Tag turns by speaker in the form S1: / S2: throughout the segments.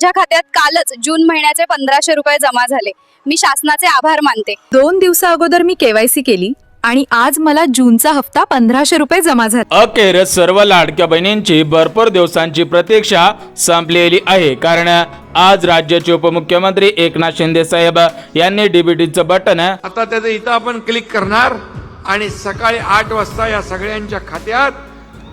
S1: माझ्या खात्यात कालच जून महिन्याचे 1500 रुपये जमा झाले. मी शासनाचे आभार मानते.
S2: 2 दिवसा अगोदर मी केवायसी केली आणि आज मला जूनचा हप्ता 1500 रुपये जमा झाला.
S3: अखेर सर्व लाडक्या बहिणींची भरपूर दिवसांची प्रतीक्षा संपलेली आहे. कारण आज राज्याचे उपमुख्यमंत्री एकनाथ शिंदे साहेब यांनी डीबीटीचं बटन
S4: आता त्याचं इथं आपण क्लिक करणार आणि सकाळी 8 वाजता या सगळ्यांच्या खात्यात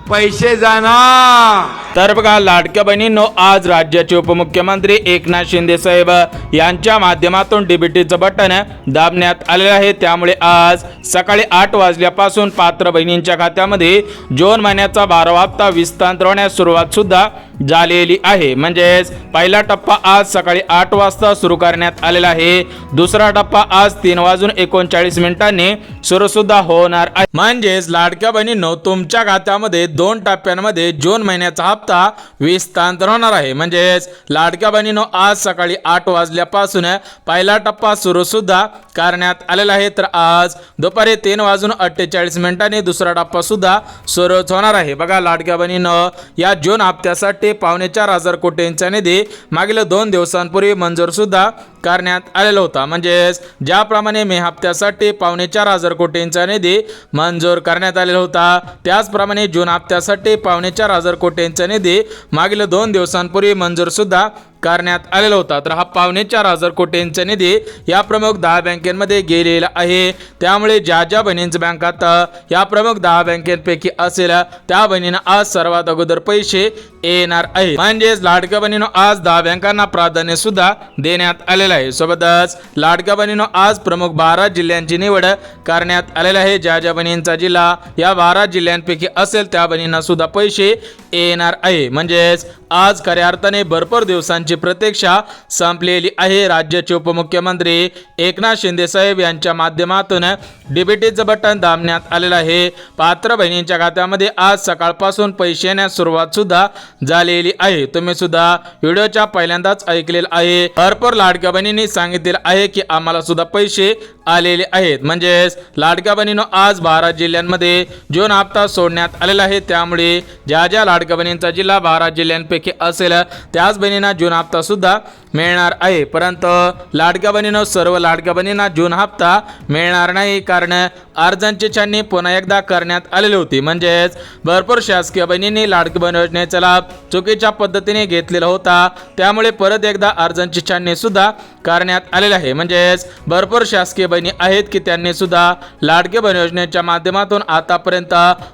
S4: पैसे जाणार.
S3: तर बघा लाडक्या बहिणींनो, आज राज्याचे उपमुख्यमंत्री एकनाथ शिंदे साहेब यांच्या माध्यमातून डीबीटीचं बटन दाबण्यात आलेलं आहे. त्यामुळे आज सकाळी 8 वाजल्यापासून पात्र बहिणींच्या खात्यामध्ये जून महिन्याचा 12वा हप्ता विस्तारित होण्यास सुरुवात सुद्धा झालेली आहे. म्हणजेच पहिला टप्पा आज सकाळी 8 वाजता सुरू करण्यात आलेला आहे. दुसरा टप्पा आज 3:39 सुरू सुद्धा होणार आहे. म्हणजेच लाडक्या बहिणींनो, तुमच्या खात्यामध्ये 2 टप्प्यांमध्ये जून महिन्याचा हप्ता विस्तारित होणार आहे. म्हणजेच लाडक्या बहिणींनो, आज सकाळी 8 वाजल्यापासून पहिला टप्पा सुरू सुद्धा करण्यात आलेला आहे. तर आज दुपारी 3:48 दुसरा टप्पा सुद्धा सुरू होणार आहे. बघा लाडक्या बहिणींनो, या जून हप्त्यासाठी 4.25 कोटींचा निधी मागील 2 दिवसांपूर्वी मंजूर सुद्धा करण्यात आलेला होता. म्हणजेच ज्याप्रमाणे मे हप्त्यासाठी 4.25 कोटींचा निधी मंजूर करण्यात आलेला होता, त्याचप्रमाणे जून हप्त्यासाठी 4.25 कोटींचा निधी मागील 2 दिवसांपूर्वी मंजूर सुद्धा करण्यात आलेला होता. तर हा 4.25 कोटींचा निधी या प्रमुख 10 बँकेमध्ये गेलेला आहे. त्यामुळे ज्या ज्या बहिणींचं बँक खाता या प्रमुख 10 बँकेपैकी असेल त्या बहिणींना आज सर्वात अगोदर पैसे येणार आहे. म्हणजेच लाडक्या बहिणींनो, आज 10 बँकांना प्राधान्य सुद्धा देण्यात आलेलं आहे. सोबतच लाडक्या बहिणींनो, आज प्रमुख 12 जिल्ह्यांची निवड करण्यात आलेली आहे. ज्या ज्या बहिणींचा जिल्हा या 12 जिल्ह्यांपैकी असेल त्या बहिणींना सुद्धा पैसे येणार आहे. म्हणजेच आज खऱ्या अर्थाने भरपूर दिवसांची प्रतीक्षा संपलेली आहे. राज्याचे उपमुख्यमंत्री एकनाथ शिंदे साहेब यांच्या माध्यमातून डीबीटीचं बटन दाबण्यात आलेलं आहे. पात्र बहिणींच्या खात्यामध्ये आज सकाळपासून पैसे येण्यास सुरुवात सुद्धा झालेली आहे. तुम्ही सुद्धा व्हिडिओच्या पहिल्यांदाच ऐकलेलं आहे. भरपूर लाडक्या बहिणींनी सांगितलेलं आहे की आम्हाला सुद्धा पैसे आलेले आहेत. म्हणजेच लाडक्या बहिणींनो, आज 12 जिल्ह्यांमध्ये जून हप्ता सोडण्यात आलेला आहे. त्यामुळे ज्या ज्या लाडक्या बहिणींचा जिल्हा 12 जिल्ह्यांपैकी असेल त्याच बहिणींना जून हप्ता सुद्धा मिळणार आहे. परंतु लाडक्या बहिणींनो, सर्व लाडक्या बहिणींना जून हप्ता मिळणार नाही, कारण अर्जांची छाननी पुन्हा एकदा करण्यात आलेली होती. म्हणजेच भरपूर शासकीय बहिणींनी लाडकी बहीण योजनेचा लाभ चुकीच्या पद्धतीने घेतलेला होता. त्यामुळे परत एकदा अर्जांची छाननी सुद्धा करण्यात आलेली आहे. म्हणजेच भरपूर शासकीय बहिणी आहेत की त्यांनी सुद्धा लाडकी बहीण योजनेच्या माध्यमातून आतापर्यंत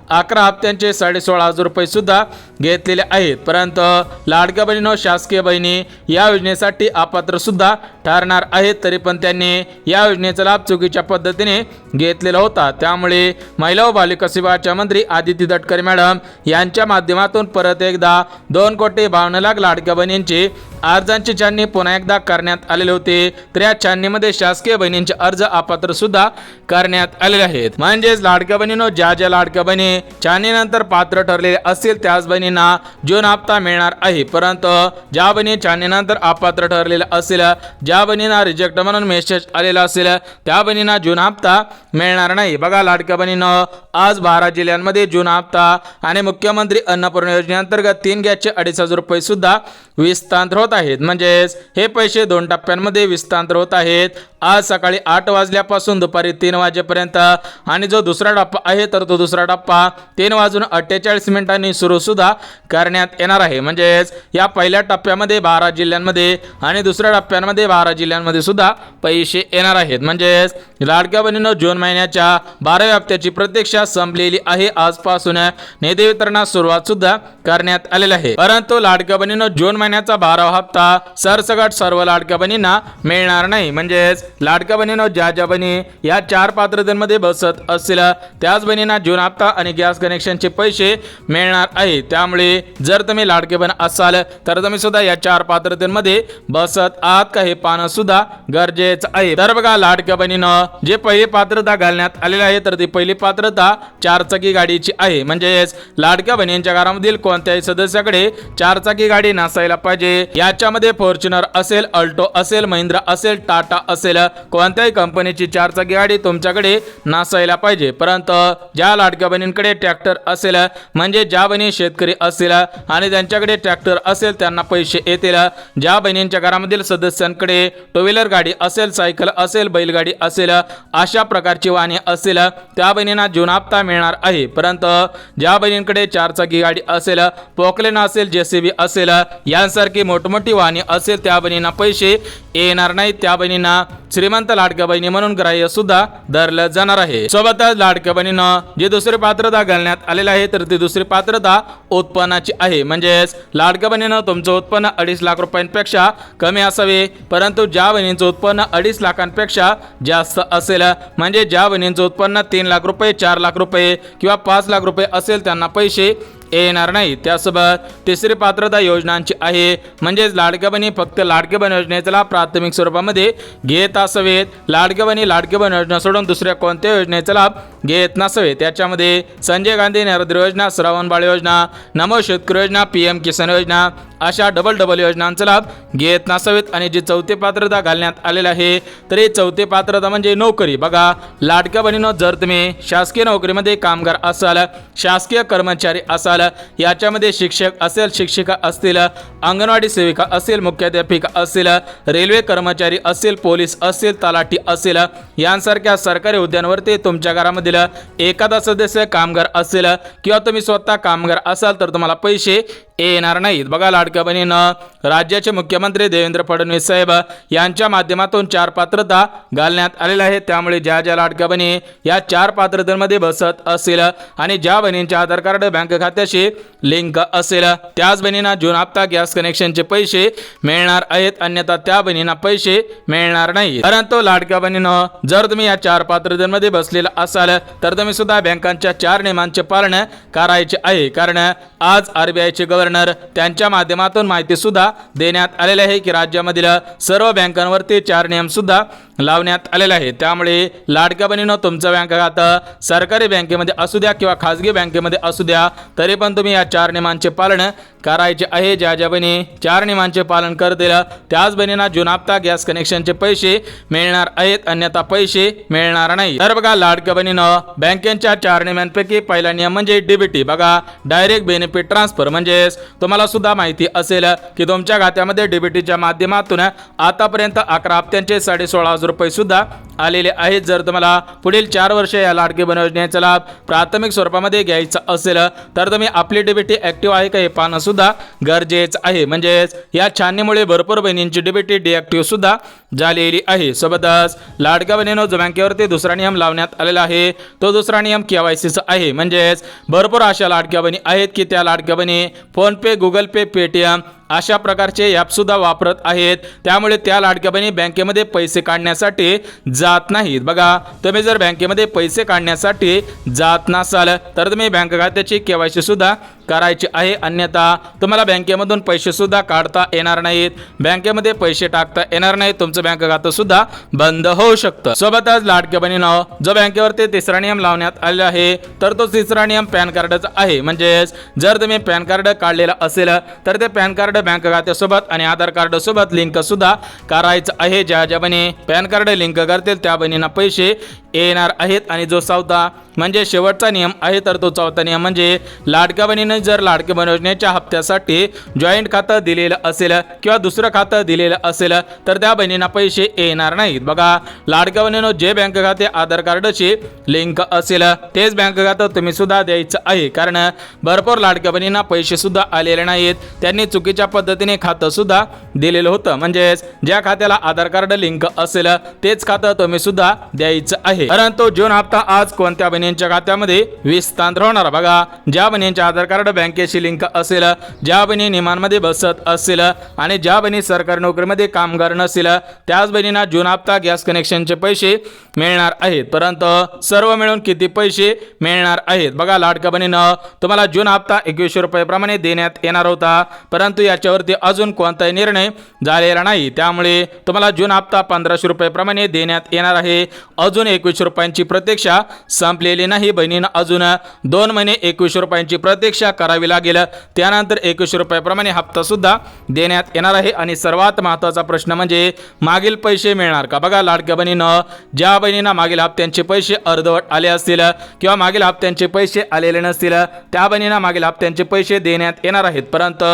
S3: 11 हप्त्यांचे 16,500 रुपये सुद्धा घेतलेले आहेत. परंतु लाडक्या बहिणींनो, शासकीय बहिणी या योजनेसाठी अपात्र सुद्धा ठरणार आहेत. तरी पण त्यांनी या योजनेचा लाभ चुकीच्या पद्धतीने घेतलेला होता. त्यामुळे महिला व बालविकास विभागाच्या मंत्री आदिती तटकरे मॅडम यांच्या माध्यमातून परत एकदा 2,52,00,000 लाडक्या बहिणींची अर्जांची छाननी पुन्हा एकदा करण्यात आलेले होते. तर या छाननीमध्ये शासकीय बहिणींचे अर्ज अपात्र सुद्धा करण्यात आलेले आहेत. म्हणजेच लाडक्या बहिणींनो, ज्या ज्या लाडक्या बहिणी छाननीनंतर पात्र ठरलेले असतील त्याच बहिणींना जून हप्ता मिळणार आहे. परंतु ज्या बहिणी छाननीनंतर अपात्र ठरलेल्या असेल, ज्या बहिणींना रिजेक्ट म्हणून मेसेज आलेला असेल त्या बहिणींना जून हप्ता मिळणार नाही. बघा लाडक्या बहिणींनो, आज 12 जिल्ह्यांमध्ये जून हप्ता आणि मुख्यमंत्री अन्नपूर्णा योजनेअंतर्गत 3 गॅसचे 2,500 रुपये सुद्धा विस्तारित होत आहेत. म्हणजेच हे पैसे 2 टप्प्यांमध्ये विस्तारित होत आहेत. आज सकाळी 8 वाजल्यापासून दुपारी 3 वाजेपर्यंत आणि जो दुसरा टप्पा आहे तर तो दुसरा टप्पा 3:48 सुरू सुद्धा करण्यात येणार आहे. म्हणजेच या पहिल्या टप्प्यामध्ये 12 जिल्ह्यांमध्ये आणि दुसऱ्या टप्प्यांमध्ये 12 जिल्ह्यांमध्ये सुद्धा पैसे येणार आहेत. म्हणजेच लाडक्या बहिणींनो, जून महिन्याच्या 12व्या हप्त्याची प्रतीक्षा संपलेली आहे. आजपासून निधी वितरणास सुरुवात सुद्धा करण्यात आलेली आहे. परंतु लाडक्या बहिणींनो, जून महिन्याचा 12वा हप्ता सरसकट सर्व लाडक्या बहिणींना मिळणार नाही. म्हणजेच लाडक्या बहिणींनो, ज्या ज्या बहिणी या 4 पात्रतेमध्ये बसत असतील त्याच बहिणींना जून हप्ता आणि गॅस कनेक्शनचे पैसे मिळणार आहे. त्यामुळे जर तुम्ही लाडके बहीण असाल तर तुम्ही सुद्धा या 4 पात्रतेमध्ये बसत आहात का हे पाहणं सुद्धा गरजेचं आहे. तर बघा लाडक्या बहिणींनो, जे पहिली पात्रता घालण्यात आलेली आहे तर ती पहिली पात्रता 4 चाकी गाडीची आहे. म्हणजेच लाडक्या बहिणींच्या घरामधील कोणत्याही सदस्याकडे 4 चाकी गाडी नसायला पाहिजे. या याच्यामध्ये फॉर्च्युनर असेल, अल्टो असेल, महिंद्रा असेल, टाटा असेल, कोणत्याही कंपनीची चारचाकी गाडी तुमच्याकडे नसायला पाहिजे. परंतु ज्या लाडक्या बहिणींकडे ट्रॅक्टर असेल, म्हणजे ज्या बहिणी शेतकरी असतील आणि त्यांच्याकडे ट्रॅक्टर असेल त्यांना पैसे येतील. ज्या बहिणींच्या घरामधील सदस्यांकडे टू व्हीलर गाडी असेल, सायकल असेल, बैलगाडी असेल, अशा प्रकारची वाहने असेल त्या बहिणींना जून हप्ता मिळणार आहे. परंतु ज्या बहिणींकडे चारचाकी गाडी असेल, पोकलेन असेल, जेसीबी असेल, यांसारखी मोठमोठी वाहने असेल त्या बहिणींना पैसे येणार नाहीत. त्या बहिणींना श्रीमंत लाडक्या बहिणी म्हणून ग्राह्य सुद्धा धरलं जाणार आहे. सोबतच लाडक्या बहिणींना जी दुसरी पात्रता घालण्यात आलेली आहे तर ती दुसरी पात्रता उत्पन्नाची आहे. म्हणजेच लाडक्या बहिणीनं तुमचं उत्पन्न 2.5 लाख रुपयांपेक्षा कमी असावे. परंतु ज्या बहिणींचं उत्पन्न 2.5 लाखांपेक्षा जास्त असेल, म्हणजे ज्या बहिणींचं उत्पन्न 3 लाख रुपये, 4 लाख रुपये किंवा 5 लाख रुपये असेल त्यांना पैसे येणार नाही. त्यासोबत तिसरी पात्रता योजनांची आहे. म्हणजेच लाडक्या बहिणी फक्त लाडके बहीण योजनेचा लाभ प्राथमिक स्वरूपामध्ये घेत असावेत. लाडक्या बहिणी लाडके बहीण योजना सोडून दुसऱ्या कोणत्या योजनेचा लाभ घेत नसावे. त्याच्यामध्ये संजय गांधी निराधार योजना, श्रावण बाळ योजना, नमो शेतकरी योजना, PM किसान योजना अशा डबल योजनांचा लाभ घेत नसावेत. आणि जी चौथी पात्रता घालण्यात आलेली आहे तर ही चौथी पात्रता म्हणजे नोकरी. बघा लाडक्या बहिणीनं जर तुम्ही शासकीय नोकरीमध्ये कामगार असाल, शासकीय कर्मचारी असाल, याच्यामध्ये शिक्षक असेल, शिक्षिका असतील, अंगणवाडी सेविका असेल, मुख्याध्यापिका असेल, रेल्वे कर्मचारी असेल, पोलीस असेल, तलाठी असेल, यांसारख्या सरकारी हुद्द्यांवरती तुमच्या घरामधील एखादा सदस्य कामगार असेल किंवा तुम्ही स्वतः कामगार असाल तर तुम्हाला पैसे येणार नाहीत. बघा लाडक्या बहिणीनं राज्याचे मुख्यमंत्री देवेंद्र फडणवीस साहेब यांच्या माध्यमातून 4 पात्रता घालण्यात आलेल्या आहेत. त्यामुळे ज्या ज्या लाडक्या बहिणी या 4 पात्रतेमध्ये बसत असेल आणि ज्या बहिणींचे आधार कार्ड बँक खात्याशी लिंक असेल त्याच बहिणींना जून हप्ता गॅस कनेक्शनचे पैसे मिळणार आहेत. अन्यथा त्या बहिणींना पैसे मिळणार नाही. परंतु लाडक्या बहिणीनं जर तुम्ही या 4 पात्रतेमध्ये बसलेला असाल तर तुम्ही सुद्धा बँकांच्या 4 नियमांचे पालन करायचे आहे. कारण आज RBIचे गव्हर्नर त्यांच्या माध्यमातून माहिती सुद्धा देण्यात आलेली आहे की राज्यामधील सर्व बँकांवरती 4 नियम सुद्धा लावण्यात आलेले आहे. त्यामुळे लाडक्या बहिणीनं तुमचं बँक खातं सरकारी बँकेमध्ये असू द्या किंवा खाजगी बँकेमध्ये असू द्या तरी पण तुम्ही या 4 नियमांचे पालन करायचे आहे. ज्या ज्या बहिणी 4 नियमांचे पालन करतील त्याच बहिणींना जून हप्ता गॅस कनेक्शनचे पैसे मिळणार आहेत, अन्यथा पैसे मिळणार नाही. तर बघा लाडक्या बहिणीनं बँकेच्या 4 नियमांपैकी पहिला नियम म्हणजे DBT. बघा डायरेक्ट बेनिफिट ट्रान्सफर. म्हणजेच तुम्हाला सुद्धा माहिती असेल की तुमच्या खात्यामध्ये DBTच्या माध्यमातून आतापर्यंत 11 हप्त्यांचे 16,500 रुपये सुद्धा आलेले आहेत. जर तुम्हाला पुढील 4 वर्ष या लाडकी बहीण योजनेचा लाभ प्राथमिक स्वरूपामध्ये घ्यायचा असेल तर तुम्ही आपली DBT ऍक्टिव्ह आहे का हे पाहणं सुद्धा गरजेचं आहे. म्हणजेच या छाननीमुळे भरपूर बहिणींची DBT डिॲक्टिव्ह सुद्धा झालेली आहे. सोबतच लाडक्या बहिणीनं जो बँकेवरती दुसरा नियम लावण्यात आलेला आहे तो दुसरा नियम KYCचा आहे. म्हणजेच भरपूर अशा लाडक्या बहिणी आहेत की त्या लाडक्या बहिणी फोनपे, गुगल पे, पेटीएम अशा प्रकारचे ॲप सुद्धा वापरत आहेत. त्यामुळे त्या लाडक्या बहिणी बँकेमध्ये पैसे काढण्यासाठी जात नाहीत. बघा तुम्ही जर बँकेमध्ये पैसे काढण्यासाठी जात नसाल तर तुम्ही बँक खात्याची KYC सुद्धा करायची आहे. अन्यथा तुम्हाला बँकेमधून पैसे सुद्धा काढता येणार नाहीत, बँकेमध्ये पैसे टाकता येणार नाहीत, तुमचं बँक खातं सुद्धा बंद होऊ शकतं. सोबतच लाडक्या बहिणीनं जो बँकेवरती तिसरा नियम लावण्यात आलेला आहे तर तो तिसरा नियम पॅन कार्डचा आहे. म्हणजेच जर तुम्ही पॅन कार्ड काढलेला असेल तर ते पॅन कार्ड बँक खात्यासोबत आणि आधार कार्ड सोबत लिंक सुद्धा करायचं आहे. ज्या ज्या बहिणी पॅन कार्ड लिंक करतील त्या बहिणींना पैसे येणार आहेत. आणि जो चौथा म्हणजे शेवटचा नियम आहे तर तो चौथा नियम म्हणजे लाडक्या बहिणीने जर लाडकी बहीण योजनेच्या हप्त्यासाठी जॉईंट खातं दिलेलं असेल किंवा दुसरं खातं दिलेलं असेल तर त्या बहिणींना पैसे येणार नाहीत. बघा लाडक्या बहिणीनं जे बँक खाते आधार कार्डशी लिंक असेल तेच बँक खातं तुम्ही सुद्धा द्यायचं आहे. कारण भरपूर लाडक्या बहिणींना पैसे सुद्धा आलेले नाहीत, त्यांनी चुकीच्या पद्धतीने खातं सुद्धा दिलेलं होतं. म्हणजेच ज्या खात्याला आधार कार्ड लिंक असेल तेच खातं तुम्ही सुद्धा द्यायचं आहे. परंतु जून हप्ता आज कोणत्या बहिणींच्या खात्यामध्ये विस्तार होणार. बघा ज्या बहिणींचे आधार कार्ड बँकेशी लिंक असेल, ज्या बहिणी नियमांमध्ये बसत असेल आणि ज्या बहिणी सरकारी नोकरीमध्ये कामगार नसेल त्याच बहिणींना जून हप्ता गॅस कनेक्शनचे पैसे मिळणार आहेत. परंतु सर्व मिळून किती पैसे मिळणार आहेत. बघा लाडक्या बहिणीनं तुम्हाला जून हप्ता 2100 रुपये प्रमाणे देण्यात येणार होता, परंतु याच्यावरती अजून कोणताही निर्णय झालेला नाही. त्यामुळे तुम्हाला जून हप्ता 1500 रुपये प्रमाणे देण्यात येणार आहे. अजून 2100 रुपयांची प्रतीक्षा संपलेली नाही. बहिणीनं अजून 2 महिने 2100 रुपयांची प्रतीक्षा करावी लागेल. त्यानंतर 21 रुपयाप्रमाणे हप्ता सुद्धा देण्यात येणार आहे. आणि सर्वात महत्त्वाचा प्रश्न म्हणजे मागील पैसे मिळणार का? बघा लाडक्या बहिणीनं, ज्या बहिणींना मागील हप्त्यांचे पैसे अर्धवट आले असतील किंवा मागील हप्त्यांचे पैसे आलेले नसतील त्या बहिणींना मागील हप्त्यांचे पैसे देण्यात येणार आहेत. परंतु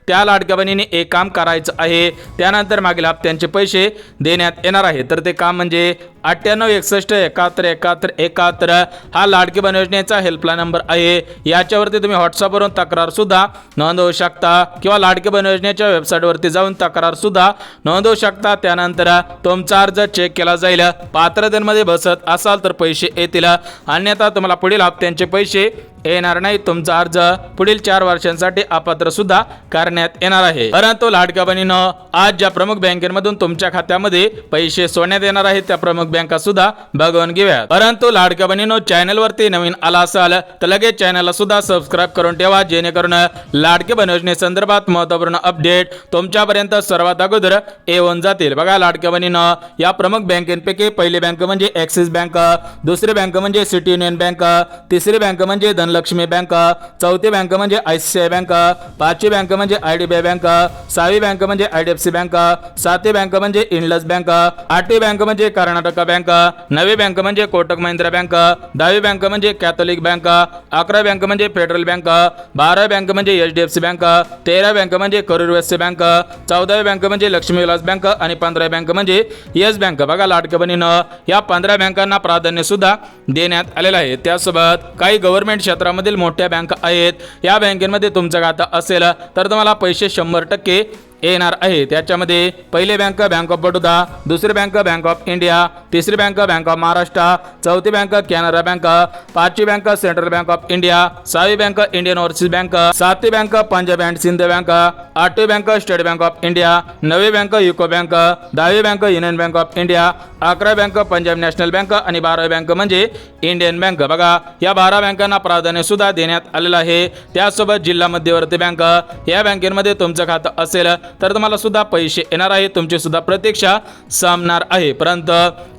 S3: त्या लाडक्या बहिणीने एक काम करायचं आहे, त्यानंतर मागील हप्त्यांचे पैसे देण्यात येणार आहे. तर ते काम म्हणजे 9861717171 हा लाडकी बहीण योजनेचा हेल्पलाईन नंबर आहे. याच्यावरती तुम्ही व्हॉट्सअपवरून तक्रार सुद्धा नोंदवू शकता किंवा लाडकी बहीण योजनेच्या वेबसाईटवरती जाऊन तक्रार सुद्धा नोंदवू शकता. त्यानंतर तुमचा अर्ज चेक केला जाईल. पात्रतेमध्ये बसत असाल तर पैसे येतील, अन्यथा तुम्हाला पुढील हप्त्यांचे पैसे येणार नाही. तुमचा अर्ज पुढील 4 वर्षांसाठी अपात्र सुद्धा करण्यात येणार आहे. परंतु लाडक्या बहिणीनं, आज ज्या प्रमुख बँकेमधून तुमच्या खात्यामध्ये पैसे सोडण्यात येणार आहेत त्या प्रमुख बँका सुद्धा बघून घेऊया. परंतु लाडक्या बहिणीनं, चॅनल वरती नवीन आला असाल तर लगेच चॅनलला सुद्धा सबस्क्राईब करून ठेवा, जेणेकरून लाडकी बहीण योजनेसंदर्भात महत्त्वपूर्ण अपडेट तुमच्यापर्यंत सर्वात अगोदर येऊन जातील. बघा लाडक्या बहिणीनं, या प्रमुख बँकेपैकी पहिली बँक म्हणजे ॲक्सिस बँक, दुसरी बँक म्हणजे सिटी युनियन बँक, तिसरी बँक म्हणजे धनलक्ष्मी बँक, चौथी बँक म्हणजे ICICI बँक, पाचवी बँक म्हणजे IDBI बँक, सहावी बँक म्हणजे IDFC बँक, सातवी बँक म्हणजे इंडस बँक, आठवी बँक म्हणजे कर्नाटक बँक, नववी बँक म्हणजे कोटक महिंद्रा बँक, 10वी बँक म्हणजे कॅथोलिक बँक, 11वी बँक म्हणजे फेडरल बँक, 12वी बँक म्हणजे HDFC बँक, 13वी बँक म्हणजे करूर वैश्य बँक, 14वी बँक म्हणजे लक्ष्मी विलास बँक आणि 15वी बँक म्हणजे येस बँक. बघा लाडक्या बहिणीनं, या 15 बँकांना प्राधान्य सुद्धा देण्यात आलेलं आहे. त्यासोबत काही गव्हर्नमेंट क्षेत्रामधील मोठ्या बँका आहेत. या बँकेमध्ये तुमचं खातं असेल तर तुम्हाला पैसे 100% येणार आहे. त्याच्यामध्ये पहिली बँक बँक ऑफ बडोदा, दुसरी बँक बँक ऑफ इंडिया, तिसरी बँक बँक ऑफ महाराष्ट्र, चौथी बँक कॅनरा बँक, पाचवी bank central bank of India, सहावी बँक इंडियन ओव्हरसीज बँक, सातवी bank Punjab and Sind bank, आठवी bank state bank of India, नववी बँक युको बँक, 10वी bank union bank of India, 11वी bank Punjab national bank आणि 12वी बँक म्हणजे इंडियन बँक. बघा या 12 बँकांना प्राधान्य सुद्धा देण्यात आलेलं आहे. त्यासोबत जिल्हा मध्यवर्ती बँक, या बँकेमध्ये तुमचं खातं असेल तर तुम्हाला सुद्धा पैसे येणार आहे, तुमची सुद्धा प्रतीक्षा संपणार आहे. परंतु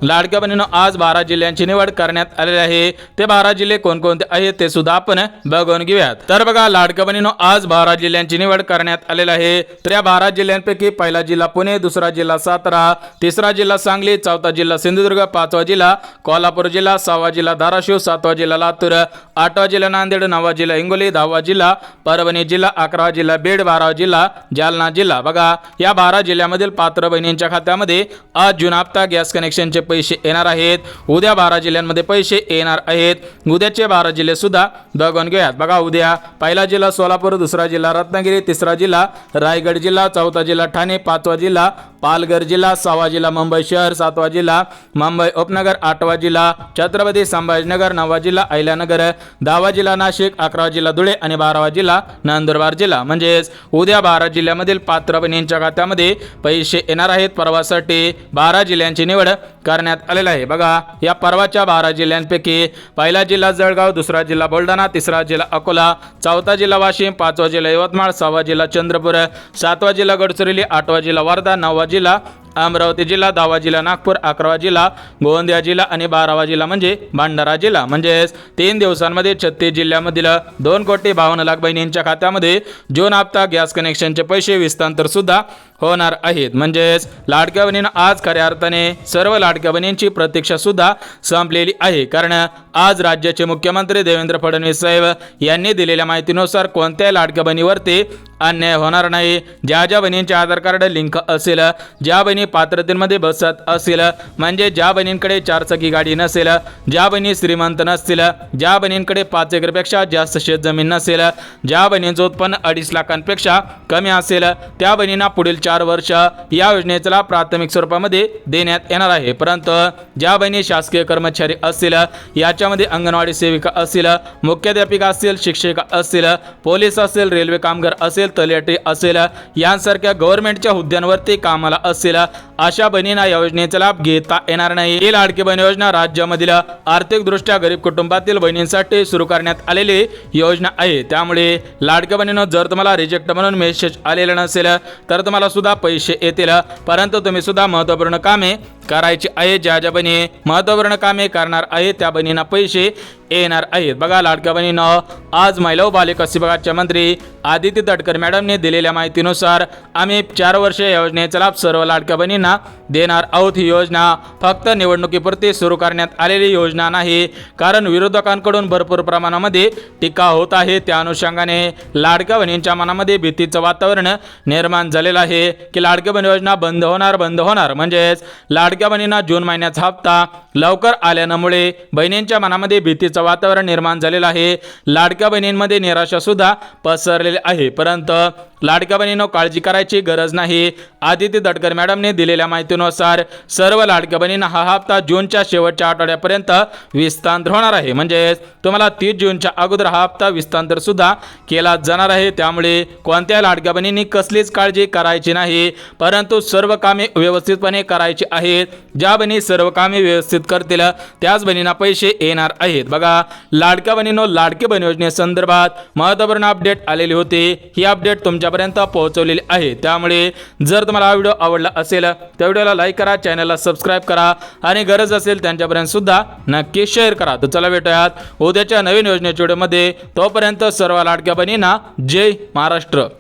S3: लाडक्या बहिणीनं, आज 12 जिल्ह्यांची निवड करण्यात आलेली आहे. ते 12 जिल्हे कोणकोणते आहेत ते सुद्धा आपण बघून घेऊयात. तर बघा लाडक्या बहिणीनं, आज 12 जिल्ह्यांची निवड करण्यात आलेली आहे. तर या 12 जिल्ह्यांपैकी पहिला जिल्हा पुणे, दुसरा जिल्हा सातारा, तिसरा जिल्हा सांगली, चौथा जिल्हा सिंधुदुर्ग, पाचवा जिल्हा कोल्हापूर जिल्हा, सहावा जिल्हा धाराशिव, सातवा जिल्हा लातूर, आठवा जिल्हा नांदेड, 9वा जिल्हा हिंगोली, 10वा जिल्हा परभणी जिल्हा, 11वा जिल्हा बीड, 12वा जिल्हा जालना जिल्हा. बघा या 12 जिल्ह्यामधील पात्र बहिणींच्या खात्यामध्ये आज जून हप्ता गॅस कनेक्शनचे पैसे येणार आहेत. उद्या 12 जिल्ह्यांमध्ये पैसे येणार आहेत. उद्याचे 12 जिल्हे सुद्धा बघून घेऊयात. बघा उद्या पहिला जिल्हा सोलापूर, दुसरा जिल्हा रत्नागिरी, तिसरा जिल्हा रायगड जिल्हा, चौथा जिल्हा ठाणे, पाचवा जिल्हा पालघर जिल्हा, सहावा जिल्हा मुंबई शहर, सातवा जिल्हा मुंबई उपनगर, आठवा जिल्हा छत्रपती संभाजीनगर, 9वा जिल्हा अहिल्यानगर, 10वा जिल्हा नाशिक, 11वा जिल्हा धुळे आणि 12वा जिल्हा नंदुरबार जिल्हा. म्हणजेच उद्या 12 जिल्ह्यामधील पात्र बहिणींच्या खात्यामध्ये पैसे येणार आहेत. परवासाठी 12 जिल्ह्यांची निवड करण्यात आलेला आहे. बघा या परवाच्या 12 जिल्ह्यांपैकी पहिला जिल्हा जळगाव, दुसरा जिल्हा बुलढाणा, तिसरा जिल्हा अकोला, चौथा जिल्हा वाशिम, पाचवा जिल्हा यवतमाळ, सहावा जिल्हा चंद्रपूर, सातवा जिल्हा गडचिरोली, आठवा जिल्हा वर्धा, 9वा जिल्हा अमरावती जिल्हा, 10वा जिल्हा नागपूर, 11वा जिल्हा गोंदिया जिल्हा आणि 12वा जिल्हा म्हणजे भंडारा जिल्हा. म्हणजेच 3 दिवसांमध्ये 36 जिल्ह्यामधील 2,52,00,000 बहिणींच्या खात्यामध्ये जून हप्ता गॅस कनेक्शनचे पैसे विस्तांतर सुद्धा होणार आहेत. म्हणजेच लाडक्या बहिणींना, आज खऱ्या अर्थाने सर्व लाडक्या बहिणींची प्रतीक्षा सुद्धा संपलेली आहे. कारण आज राज्याचे मुख्यमंत्री देवेंद्र फडणवीस साहेब यांनी दिलेल्या माहितीनुसार कोणत्याही लाडक्या बहिणीवरती अन्याय होणार नाही. ज्या ज्या बहिणींचे आधार कार्ड लिंक असेल, ज्या बहिणी पात्रतेमध्ये बसत असेल, म्हणजे ज्या बहिणींकडे 4 चाकी गाडी नसेल, ज्या बहिणी श्रीमंत नसतील, ज्या बहिणींकडे 5 एकरपेक्षा जास्त शेत जमीन नसेल, ज्या बहिणींचं उत्पन्न 2.5 लाखांपेक्षा कमी असेल, त्या बहिणींना पुढील 4 वर्ष या योजनेचा लाभ प्राथमिक स्वरूपामध्ये देण्यात येणार आहे. परंतु ज्या बहिणी शासकीय कर्मचारी असतील, याच्यामध्ये अंगणवाडी सेविका असतील, मुख्याध्यापिका असतील, शिक्षिका असतील, पोलीस असेल, रेल्वे कामगार असेल, तलाठी असेल, यांसारख्या गव्हर्नमेंटच्या हुद्द्यांवरती कामाला असेल, अशा बहिणींना या योजनेचा लाभ घेता येणार नाही. ही लाडकी बहीण योजना राज्यामधील आर्थिकदृष्ट्या गरीब कुटुंबातील बहिणींसाठी सुरू करण्यात आलेली योजना आहे. त्यामुळे लाडक्या बहिणींनो, जर तुम्हाला रिजेक्ट म्हणून मेसेज आलेला नसेल तर तुम्हाला सुद्धा पैसे येतील. परंतु तुम्ही सुद्धा महत्त्वपूर्ण कामे करायची आहे. ज्या ज्या बहिणी महत्त्वपूर्ण कामे करणार आहे त्या बहिणींना पैसे येणार आहेत. बघा लाडक्या बहिणीनं आज महिला व बालविकास विभागाच्या मंत्री आदिती तटकरे मॅडमने दिलेल्या माहितीनुसार आम्ही 4 वर्ष या योजनेचा लाभ सर्व लाडक्या बहिणींना देणार आहोत. ही योजना फक्त निवडणुकीपुरती सुरू करण्यात आलेली योजना नाही, कारण विरोधकांकडून भरपूर प्रमाणामध्ये टीका होत आहे. त्या अनुषंगाने लाडक्या बहिणींच्या मनामध्ये भीतीचं वातावरण निर्माण झालेलं आहे की लाडक्या बहीण योजना बंद होणार म्हणजेच लाडक्या बहिणींना जून महिन्याचा हप्ता लवकर आल्यामुळे बहिणींच्या मनामध्ये भीतीचं वातावरण निर्माण झालेलं आहे. लाडक्या बहिणींमध्ये निराशा सुद्धा पसरलेली आहे. परंतु लाडक्या बहिणींनो काळजी करायची गरज नाही. आदिती तटकरे मॅडमने दिलेल्या माहितीनुसार सर्व लाडक्या बहिणींना हा हप्ता जूनच्या शेवटच्या आठवड्यापर्यंत विस्तार होणार आहे. म्हणजेच तुम्हाला 30 जूनच्या अगोदर हा हप्ता विस्तार सुद्धा केला जाणार आहे. त्यामुळे कोणत्या लाडक्या बहिणींनी कसलीच काळजी करायची नाही, परंतु सर्व कामे व्यवस्थितपणे करायची आहेत. ज्या बहिणी सर्व कामे व्यवस्थित करतील त्याच बहिणींना पैसे येणार आहेत. बघा लाडक्या बहिणींनो लाडकी बहीण योजनेसंदर्भात महत्त्वपूर्ण अपडेट आलेली होती. ही अपडेट तुमच्यापर्यंत पोहोचवलेली आहे. त्यामुळे जर तुम्हाला हा व्हिडिओ आवडला असेल तर व्हिडिओला लाईक करा, चॅनलला सबस्क्राईब करा आणि गरज असेल त्यांच्यापर्यंत सुद्धा नक्की शेअर करा. तर चला भेटूयात उद्याच्या नवीन योजनेच्या व्हिडिओमध्ये. तोपर्यंत सर्व लाडक्या बहिणींना जय महाराष्ट्र.